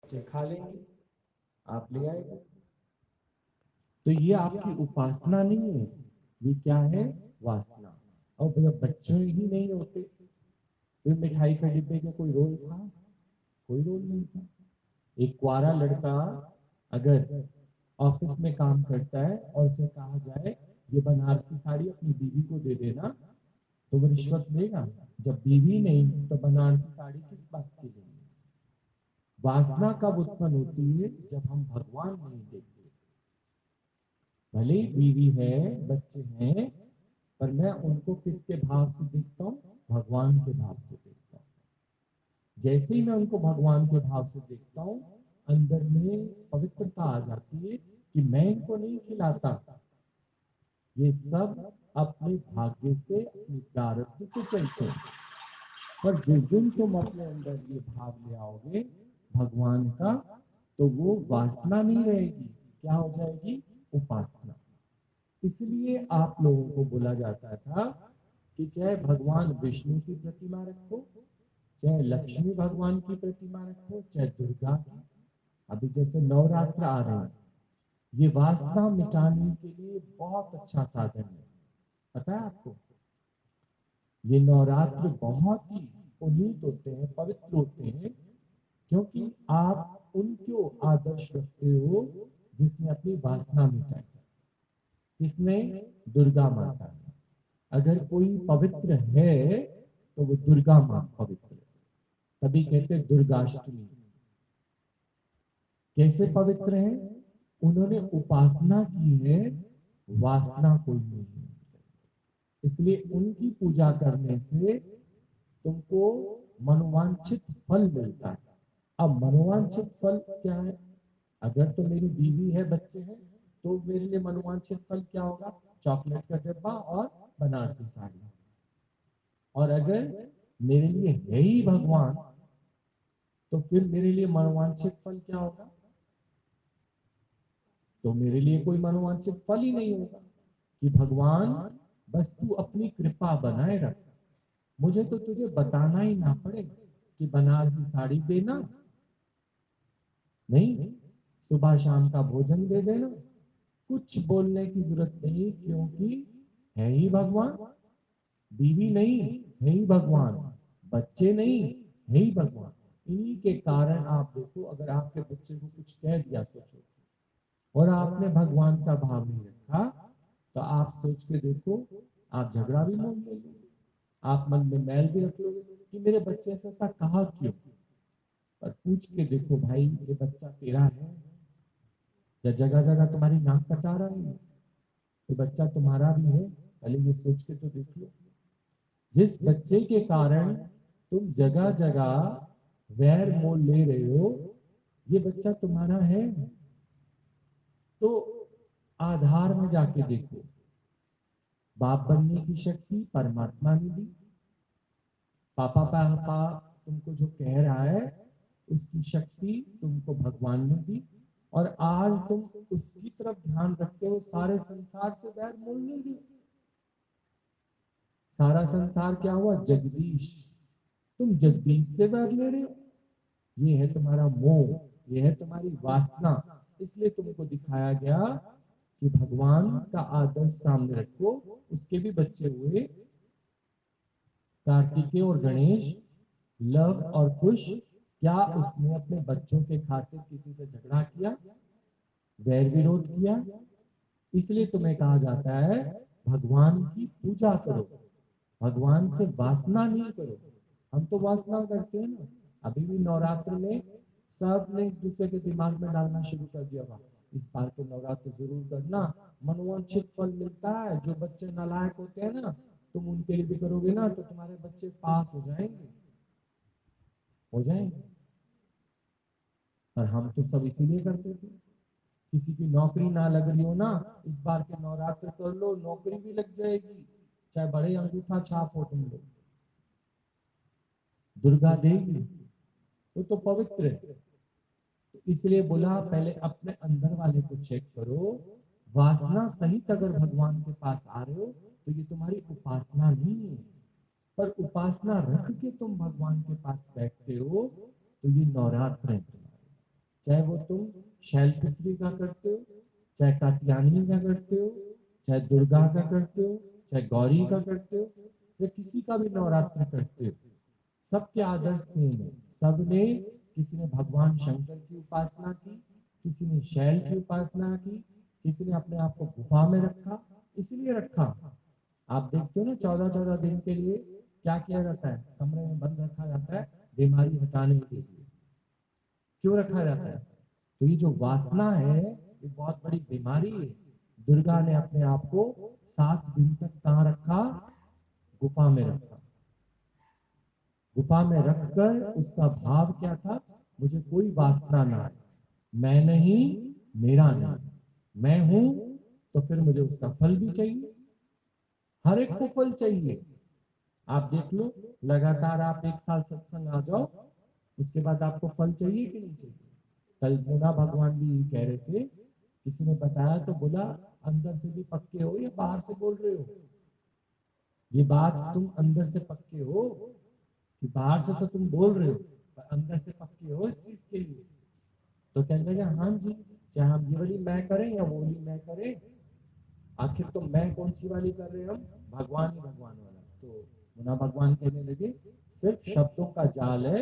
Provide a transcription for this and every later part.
बच्चे खा लेंगे, आप ले आएगा। तो ये आपकी उपासना नहीं है, ये क्या है? वासना। और जब बच्चे ही नहीं होते, फिर मिठाई का डिब्बे का कोई रोल था? कोई रोल नहीं था। एक कुआरा लड़का अगर ऑफिस में काम करता है और उसे कहा जाए ये बनारसी साड़ी अपनी बीवी को दे देना, तो वो रिश्वत लेगा? जब बीवी नहीं तो बनारसी साड़ी किस बात की लेंगे? वासना कब उत्पन्न होती है? जब हम भगवान नहीं देखते। भले ही बीवी है, बच्चे हैं, पर मैं उनको किसके भाव से देखता हूँ? भगवान के भाव से देखता हूँ। जैसे ही मैं उनको भगवान के भाव से देखता हूँ, अंदर में पवित्रता आ जाती है कि मैं इनको नहीं खिलाता, ये सब अपने भाग्य से, अपनी प्रारब्ध से चलते हैं। पर जिस दिन तुम अपने अंदर ये भाव ले आओगे भगवान का, तो वो वासना नहीं रहेगी, क्या हो जाएगी? उपासना। इसलिए आप लोगों को बोला जाता था कि चाहे भगवान विष्णु की प्रतिमा रखो, चाहे लक्ष्मी भगवान की प्रतिमा रखो, चाहे दुर्गा की। अभी जैसे नवरात्र आ रहे हैं, ये वासना मिटाने के लिए बहुत अच्छा साधन है। पता है आपको? ये नवरात्र बहुत ही पुनीत होते हैं, पवित्र होते हैं, क्योंकि आप उनको आदर्श रखते हो जिसने अपनी वासना मिटाई। किसने? दुर्गा माता ने। अगर कोई पवित्र है तो वो दुर्गा माँ पवित्र है। तभी कहते दुर्गाष्टमी। कैसे पवित्र है? उन्होंने उपासना की है, वासना कोई नहीं है। इसलिए उनकी पूजा करने से तुमको मनोवांछित फल मिलता है। अब मनोवांछित फल क्या है? अगर तो मेरी बीवी है, बच्चे हैं, तो मेरे लिए मनोवांछित फल क्या होगा? चॉकलेट का डिब्बा और बनारसी साड़ी। और अगर मेरे लिए है ही भगवान, तो फिर मेरे लिए मनोवांछित फल क्या होगा? तो मेरे लिए कोई मनोवांछित फल ही नहीं होगा। कि भगवान बस तू अपनी कृपा बनाए रख, मुझे तो तुझे बताना ही ना पड़े कि बनारसी साड़ी देना, नहीं, सुबह शाम का भोजन दे देना, कुछ बोलने की जरूरत नहीं, क्योंकि है ही भगवान। बीवी नहीं, है ही भगवान। बच्चे नहीं, है ही भगवान। इन्हीं के कारण आप देखो, अगर आपके बच्चे को कुछ कह दिया, सोचो, और आपने भगवान का भाव नहीं रखा, तो आप सोच के देखो, आप झगड़ा भी मोल लोगे, आप मन में मैल भी रख लोगे कि मेरे बच्चे से ऐसा कहा क्यों। पर पूछ के देखो भाई, ये बच्चा तेरा है या जगह जगह तुम्हारी नाक कटा रहा है? ये बच्चा तुम्हारा भी है? पहले ये सोच के तो देख लो। जिस बच्चे के कारण तुम जगह जगह वैर मोल ले रहे हो, ये बच्चा तुम्हारा है? तो आधार में जाके देखो, बाप बनने की शक्ति परमात्मा ने दी। पापा पापा तुमको जो कह रहा है, उसकी शक्ति तुमको भगवान ने दी। और आज तुम उसकी तरफ ध्यान रखते हो, सारे संसार से वैर मोल ले रहे हो। सारा संसार क्या हुआ? जगदीश। तुम जगदीश से वैर ले रहे हो। ये है तुम्हारा मोह, ये है तुम्हारी वासना। इसलिए तुमको दिखाया गया कि भगवान का आदर्श सामने रखो। उसके भी बच्चे हुए, कार्तिकेय और गणेश, लव और कुश। क्या उसने अपने बच्चों के खातिर किसी से झगड़ा किया, वैर विरोध किया? इसलिए तुम्हें कहा जाता है भगवान की पूजा करो, भगवान से वासना नहीं करो। हम तो वासना करते हैं ना। अभी भी नवरात्र में सब ने एक दूसरे के दिमाग में डालना शुरू कर दिया, था इस बार के नवरात्र जरूर करना, मनोवांछित फल मिलता है। जो बच्चे नालायक होते हैं ना, तुम उनके लिए भी करोगे ना, तो तुम्हारे बच्चे पास हो जाएंगे, हो जाएंगे। पर हम तो सब इसीलिए करते थे। किसी की नौकरी ना लग रही हो ना, इस बार के नवरात्र कर लो, नौकरी भी लग जाएगी, चाहे बड़े अंगूठा छाप हो तुम लोग। दुर्गा देवी, वो तो पवित्र है। तो इसलिए बोला पहले अपने अंदर वाले को चेक करो। वासना सहित अगर भगवान के पास आ रहे हो, तो ये तुम्हारी उपासना नहीं है। पर उपासना रख के तुम भगवान के पास बैठते हो, तो ये नवरात्र है तुम्हारे। चाहे वो तुम शैलपुत्री का करते हो, चाहे कात्यायनी का करते हो, चाहे दुर्गा का करते हो, चाहे गौरी का करते हो, या किसी का भी नवरात्र करते हो, सबके आदर्श सेम है। सबने, किसी ने भगवान शंकर की उपासना की, किसी ने शैल की उपासना की, किसी ने अपने आप को गुफा में रखा। इसलिए रखा, आप देखते हो ना, 14-14 दिन के लिए क्या किया जाता है, कमरे में बंद रखा जाता है बीमारी हटाने के लिए। क्यों रखा जाता है? तो ये जो वासना है, ये बहुत बड़ी बीमारी है। दुर्गा ने अपने आप को 7 दिन तक कहाँ रखा? गुफा में रखा। गुफा में रखकर उसका भाव क्या था? मुझे कोई वासना ना आए, मैं नहीं, मेरा नहीं, मैं हूं, तो फिर मुझे उसका फल भी चाहिए। हर एक को फल चाहिए। आप देख लो, लगातार आप 1 साल सत्संग आ जाओ, उसके बाद आपको फल चाहिए कि नहीं चाहिए? कल मुना भगवान भी यही कह रहे थे, किसी ने बताया तो बोला, अंदर से भी पक्के हो या बाहर से बोल रहे हो? ये बात तुम अंदर से पक्के हो कि बाहर से तो तुम बोल रहे हो, पर अंदर से पक्के हो इस चीज के लिए? तो कहने लगे हाँ जी, चाहे हम ये वाली मैं करें या वो वाली मैं करें, आखिर तो मैं कौन सी वाली कर रहे हैं हम? भगवान ही भगवान वाला। तो मुना भगवान कहने लगे, सिर्फ शब्दों का जाल है,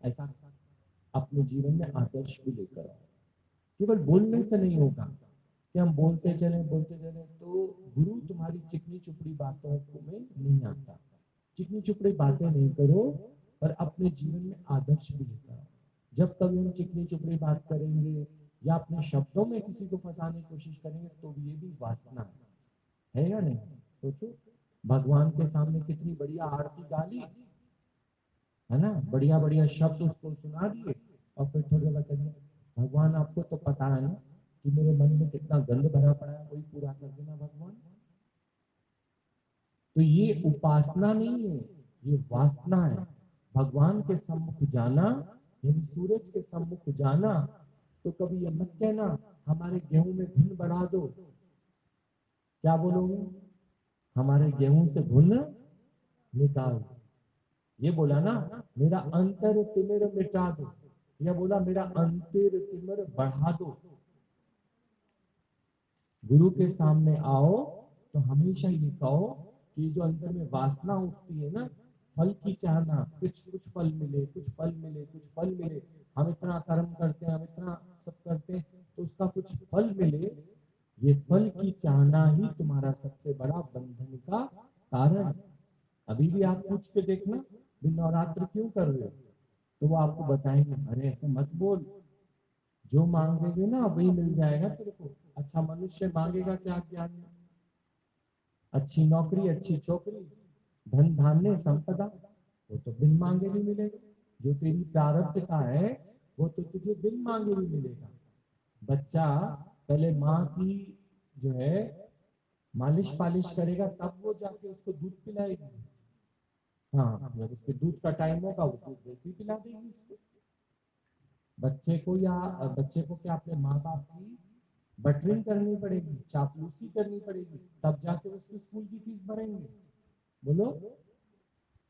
ऐसा अपने जीवन में आदर्श भी लेकर आओ। केवल बोलने से नहीं होगा कि हम बोलते चले, तो गुरु तुम्हारी चिकनी चुपड़ी बातों को में नहीं आता। चिकनी चुपड़ी बातें नहीं करो, पर अपने जीवन में आदर्श भी लेकर आओ। जब कभी हम चिकनी चुपड़ी बात करेंगे या अपने शब्दों में किसी को फंसाने की कोशिश करेंगे, तो ये भी वासना है या नहीं? सोचो, भगवान के सामने कितनी बढ़िया आरती गाली, है ना, बढ़िया बढ़िया शब्द उसको सुना दिए, और फिर थोड़ी देर बाद भगवान आपको तो पता है ना कि मेरे मन में कितना गंद भरा पड़ा है, वही पूरा कर देना भगवान। तो ये उपासना नहीं है, ये वासना है। भगवान के सम्मुख जाना, यानी सूरज के सम्मुख जाना, तो कभी ये मत कहना हमारे गेहूं में घुन बढ़ा दो। क्या बोलोगे? हमारे गेहूं से घुन निकाल। ये बोला ना, मेरा अंतर तिमिर मिटा दो, या बोला मेरा अंतर तिमिर बढ़ा दो। गुरु के सामने आओ तो हमेशा ये कहो कि जो अंदर में वासना उठती है ना, फल की चाहना, कुछ कुछ फल मिले, कुछ फल मिले, कुछ फल मिले, हम इतना कर्म करते हैं, हम इतना सब करते हैं, तो उसका कुछ फल मिले, ये फल की चाहना ही तुम्हारा सबसे बड़ा बंधन का कारण है। अभी भी आप पूछ के देखना, भी नवरात्र क्यों कर रहे हो, तो वो आपको बताएंगे, अरे ऐसे मत बोल, जो मांगेगे ना वही मिल जाएगा तेरे को। अच्छा मनुष्य मांगेगा क्या ज्ञान में? अच्छी नौकरी, अच्छी छोकरी, धन धान्य संपदा, वो तो बिन मांगे भी मिलेगा। जो तेरी प्रारब्ध का है, वो तो तुझे बिन मांगे भी मिलेगा। बच्चा पहले माँ की जो है मालिश पालिश करेगा, तब वो जाके उसको दूध पिलाएगी। हाँ, जब उसके दूध का टाइम होगा, वो दूध वैसे ही पिला देगी उसको। बच्चे को, या बच्चे को क्या अपने माँ बाप की बटरिंग करनी पड़ेगी, चापलूसी करनी पड़ेगी, तब जाके उसकी स्कूल की फीस भरेंगे? बोलो,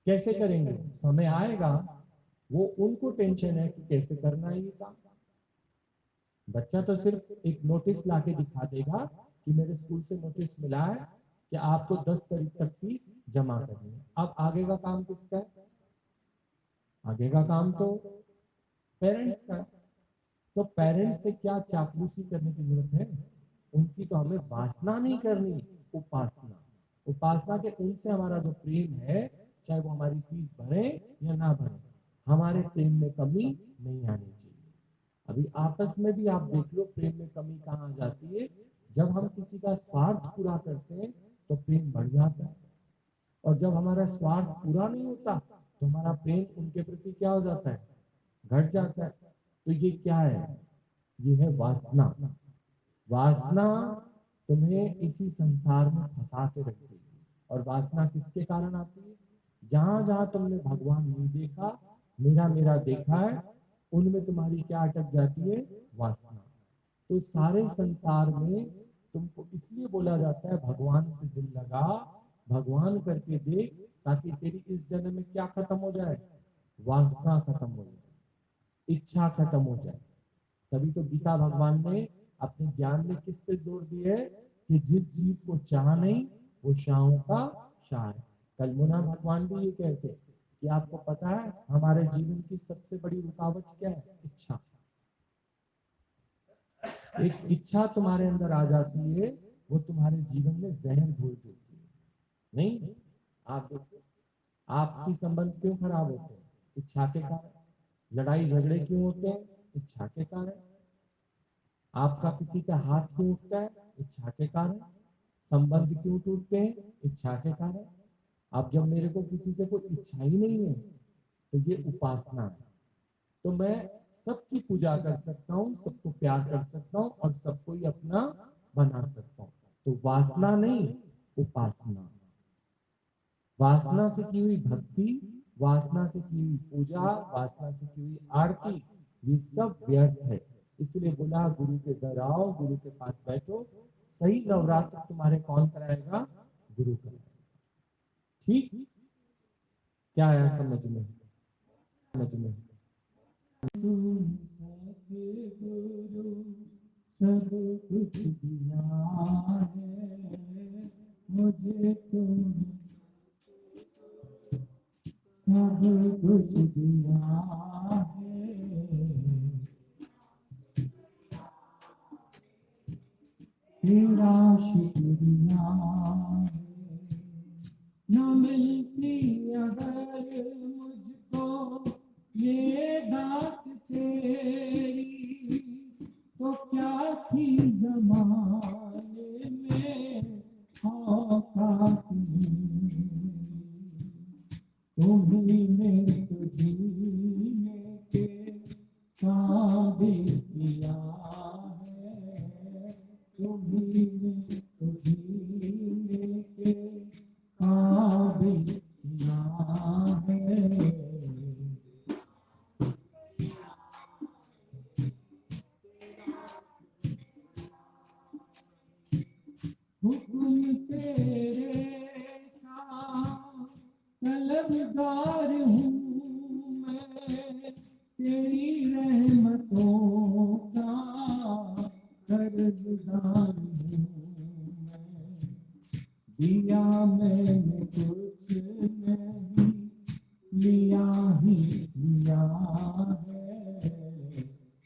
कैसे करेंगे? समय आएगा, वो उनको टेंशन है कि कैसे करना है ये काम। बच्चा तो सिर्फ एक नोटिस लाके दिखा देगा कि मेरे स्कूल से नोटिस मिला है कि आपको 10 तारीख तक फीस जमा करनी है। अब आगे का काम किसका है? आगे का काम तो पेरेंट्स का है। तो पेरेंट्स से क्या चापलूसी करने की जरूरत है? उनकी तो हमें वासना नहीं करनी, उपासना। उपासना के उनसे हमारा जो प्रेम है, चाहे वो हमारी फीस भरे या ना भरे, हमारे प्रेम में कमी नहीं आनी चाहिए। अभी आपस में भी आप देख लो, प्रेम में कमी कहाँ आ जाती है? जब हम किसी का स्वार्थ पूरा करते हैं तो प्रेम बढ़ जाता है, और जब हमारा स्वार्थ पूरा नहीं होता तो हमारा प्रेम उनके प्रति क्या हो जाता है? घट जाता है। तो ये क्या है? ये है वासना। वासना तुम्हें इसी संसार में फंसा के रखती है। और वासना किसके कारण आती है? जहां जहां तुमने भगवान नहीं देखा, मेरा मेरा देखा है, उनमें तुम्हारी क्या अटक जाती है? वासना। तो सारे संसार में तुमको इसलिए बोला जाता है भगवान से दिल लगा, भगवान करके देख, ताकि तेरी इस जन्म में क्या खत्म हो जाए? वासना खत्म हो जाए, इच्छा खत्म हो जाए। तभी तो गीता भगवान ने अपने ज्ञान में किस पे जोर दिए कि जिस जीव को चाह नहीं वो शाहों का शाह है। कलमुना भगवान भी ये कहते कि आपको पता है हमारे जीवन की सबसे बड़ी रुकावट क्या है? इच्छा। एक इच्छा तुम्हारे अंदर आ जाती है, वो तुम्हारे जीवन में जहर घोल देती है। नहीं, आप देखो आपसी संबंध क्यों खराब होते हैं? इच्छा के कारण। लड़ाई झगड़े क्यों होते हैं? इच्छा के कारण। आपका किसी का हाथ क्यों उठता है? इच्छा के कारण। संबंध क्यों टूटते हैं? इच्छा के कारण। अब जब मेरे को किसी से कोई इच्छा ही नहीं है तो ये उपासना है। तो मैं सबकी पूजा कर सकता हूँ, सबको प्यार कर सकता हूँ और सबको ही अपना बना सकता हूँ। तो वासना नहीं, उपासना। वासना से की हुई भक्ति, वासना से की हुई पूजा, वासना से की हुई आरती, ये सब व्यर्थ है। इसलिए बोला गुरु के दर आओ, गुरु के पास बैठो। सही नवरात्र तुम्हारे कौन कराएगा? गुरु कराएगा। ठीक, क्या आया समझ में? समझ में? तुम सतगुरु सब कुछ दिया है मुझे, तुम सब कुछ दिया है। तेरा शुक्रिया है। न मिलती अगर मुझको ये दात तेरी, तो क्या थी जमाने में औकात मेरी। तुम्ही ने तो जीने के काबिल किया है, तुम्ही ने तो जीने के काबिल किया है। हुक्म तेरे का तलबगार हूँ मैं, तेरी रहमतों का कर्जदार हूँ मैं। दिया मैंने कुछ नहीं, लिया ही लिया है,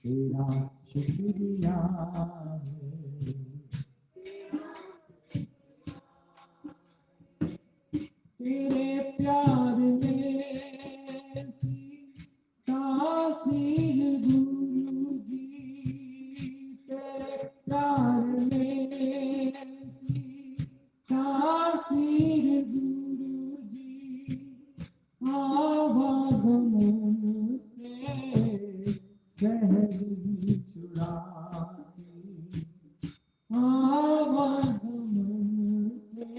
तेरा शुक्रिया है। तेरे प्यार में तासीर गुरु जी, तेरे प्यार में तासीर गुरु जी, आवागमन से शहर भी छुड़ाती, आवागमन से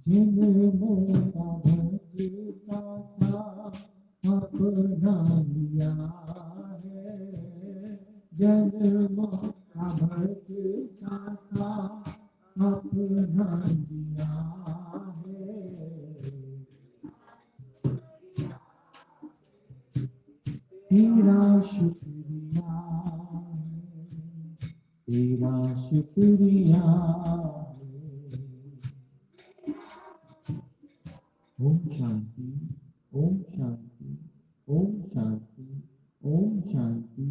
जिन्हों का भजता था अपना लिया है, जन्मों का भजता था अपना लिया है। तेरा शुक्रिया है, तेरा शुक्रिया है। ओम शांति, ओम शांति, ओम शांति, ओम शांति।